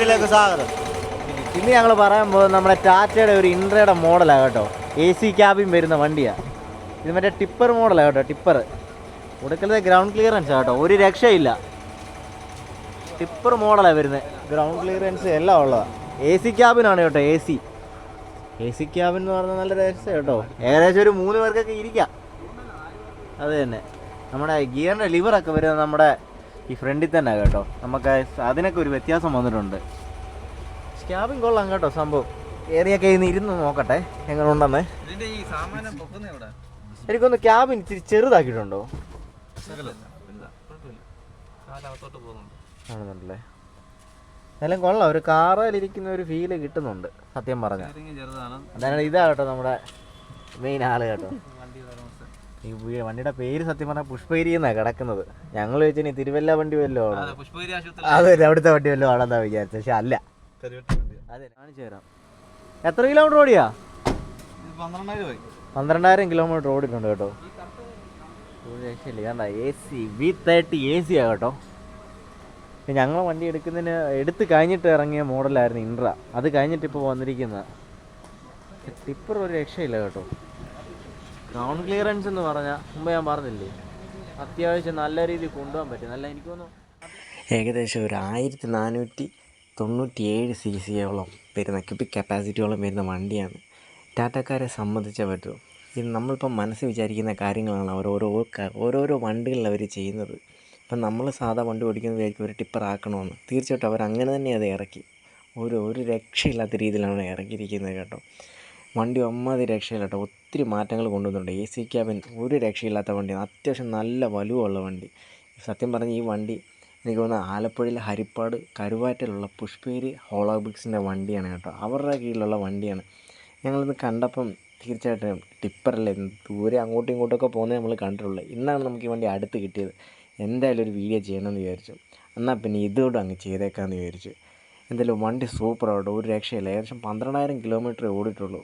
വീഡിയോയിലേക്ക് സ്വാഗതം. ഇന്ന് ഞങ്ങൾ പറയാൻ പോകുന്നത് നമ്മുടെ ടാറ്റയുടെ ഒരു ഇൻട്രയുടെ മോഡലാണ് കേട്ടോ. AC ക്യാബിൻ വരുന്ന വണ്ടിയാണ് ഇത്. മറ്റേ ടിപ്പർ മോഡലാണ് കേട്ടോ. ടിപ്പർ കൊടുക്കലത് ഗ്രൗണ്ട് ക്ലിയറൻസ് കേട്ടോ, ഒരു രക്ഷയില്ല. ടിപ്പർ മോഡലാണ് വരുന്നത്, ഗ്രൗണ്ട് ക്ലിയറൻസ് എല്ലാം ഉള്ളതാണ്. AC ക്യാബിനാണ് കേട്ടോ. AC ക്യാബിൻ എന്ന് പറഞ്ഞാൽ നല്ല രസം കേട്ടോ. ഏകദേശം ഒരു 3 പേർക്കൊക്കെ ഇരിക്കാം. അത് തന്നെ നമ്മുടെ ഗിയറിൻ്റെ ലിവറൊക്കെ വരുന്നത് നമ്മുടെ ഈ ഫ്രണ്ടിൽ തന്നെ കേട്ടോ. നമുക്ക് അതിനൊക്കെ ഒരു വ്യത്യാസം വന്നിട്ടുണ്ട്. ക്യാബിൻ കൊള്ളാം കേട്ടോ സംഭവം. ഏറിയൊക്കെ ഇരുന്ന് നോക്കട്ടെ എങ്ങനെ ഉണ്ടെന്ന്. എനിക്കൊന്ന് ക്യാബിൻ ഇച്ചിരി ചെറുതാക്കിയിട്ടുണ്ടോ ആണെന്നുണ്ടല്ലേ. എന്നാലും കൊള്ളാം, ഒരു കാറിലിരിക്കുന്ന ഒരു ഫീല് കിട്ടുന്നുണ്ട് സത്യം പറഞ്ഞാൽ. അതാണ് ഇതാ കേട്ടോ നമ്മുടെ മെയിൻ ആള് കേട്ടോ. ഈ വണ്ടിയുടെ പേര് സത്യം പറഞ്ഞാൽ പുഷ്പഗിരി എന്നാണ് കിടക്കുന്നത്. ഞങ്ങൾ വെച്ചാൽ തിരുവല്ല വണ്ടി വല്ലതും ആണോ, അതെ അവിടുത്തെ വണ്ടി വല്ലതും ആണെന്നാ വിചാരിച്ചത്. പക്ഷെ അല്ല. അതെ കാണിച്ചു തരാം. എത്ര കിലോമീറ്റർ ഓടിയാ? 12,000 കിലോമീറ്റർ ഓടിയിട്ടുണ്ട് കേട്ടോ. രക്ഷയില്ല. കണ്ട AC V30 AC ആ കേട്ടോ. ഞങ്ങൾ വണ്ടി എടുത്ത് കഴിഞ്ഞിട്ട് ഇറങ്ങിയ മോഡലായിരുന്നു ഇൻട്ര. അത് കഴിഞ്ഞിട്ട് ഇപ്പോൾ വന്നിരിക്കുന്ന ടിപ്പർ ഒരു രക്ഷയില്ല കേട്ടോ. ഗ്രൗണ്ട് ക്ലിയറൻസ് എന്ന് പറഞ്ഞാൽ മുമ്പ് ഞാൻ പറഞ്ഞില്ലേ, അത്യാവശ്യം നല്ല രീതിയിൽ കൊണ്ടുപോകാൻ പറ്റും. നല്ല എനിക്ക് തോന്നുന്നു ഏകദേശം ഒരു 1497 cc-യോളം വരുന്ന ക്യൂബിക് കപ്പാസിറ്റിയോളം വരുന്ന വണ്ടിയാണ്. ടാറ്റക്കാരെ സംബന്ധിച്ചേ പറ്റൂ. ഇത് നമ്മളിപ്പം മനസ്സിൽ വിചാരിക്കുന്ന കാര്യങ്ങളാണ് ഓരോരോ വണ്ടികളിൽ അവർ ചെയ്യുന്നത്. ഇപ്പം നമ്മൾ സാധാ വണ്ടി ഓടിക്കുന്നത് വിചാരിക്കും ഒരു ടിപ്പർ ആക്കണമെന്ന്. തീർച്ചയായിട്ടും അവർ അങ്ങനെ തന്നെ അത് ഇറക്കി. ഒരു രക്ഷയില്ലാത്ത രീതിയിലാണ് ഇറക്കിയിരിക്കുന്നത് കേട്ടോ. വണ്ടി ഒമ്മാതി രക്ഷയില്ല കേട്ടോ. ഒത്തിരി മാറ്റങ്ങൾ കൊണ്ടുവന്നിട്ടുണ്ട്. AC ക്യാബിൻ ഒരു രക്ഷയില്ലാത്ത വണ്ടിയാണ്. അത്യാവശ്യം നല്ല വലുവമുള്ള വണ്ടി. സത്യം പറഞ്ഞ ഈ വണ്ടി എനിക്ക് തോന്നുന്നത് ആലപ്പുഴയിലെ ഹരിപ്പാട് കരുവാറ്റയിലുള്ള പുഷ്പഗിരി ഹോളോബ്രിക്സിൻ്റെ വണ്ടിയാണ് കേട്ടോ. അവരുടെ കീഴിലുള്ള വണ്ടിയാണ്. ഞങ്ങളിത് കണ്ടപ്പം തീർച്ചയായിട്ടും ടിപ്പറല്ലേ, ദൂരെ അങ്ങോട്ടും ഇങ്ങോട്ടൊക്കെ പോകുന്നത് നമ്മൾ കണ്ടിട്ടുള്ളൂ. ഇന്നാണ് നമുക്ക് ഈ വണ്ടി അടുത്ത് കിട്ടിയത്. എന്തായാലും ഒരു വീഡിയോ ചെയ്യണമെന്ന് വിചാരിച്ചു. എന്നാൽ പിന്നെ ഇതോടെ അങ്ങ് ചെയ്തേക്കാമെന്ന് വിചാരിച്ചു. എന്തായാലും വണ്ടി സൂപ്പറാട്ടോ, ഒരു രക്ഷയില്ല. ഏകദേശം 12,000 കിലോമീറ്റർ ഓടിയിട്ടുള്ളൂ.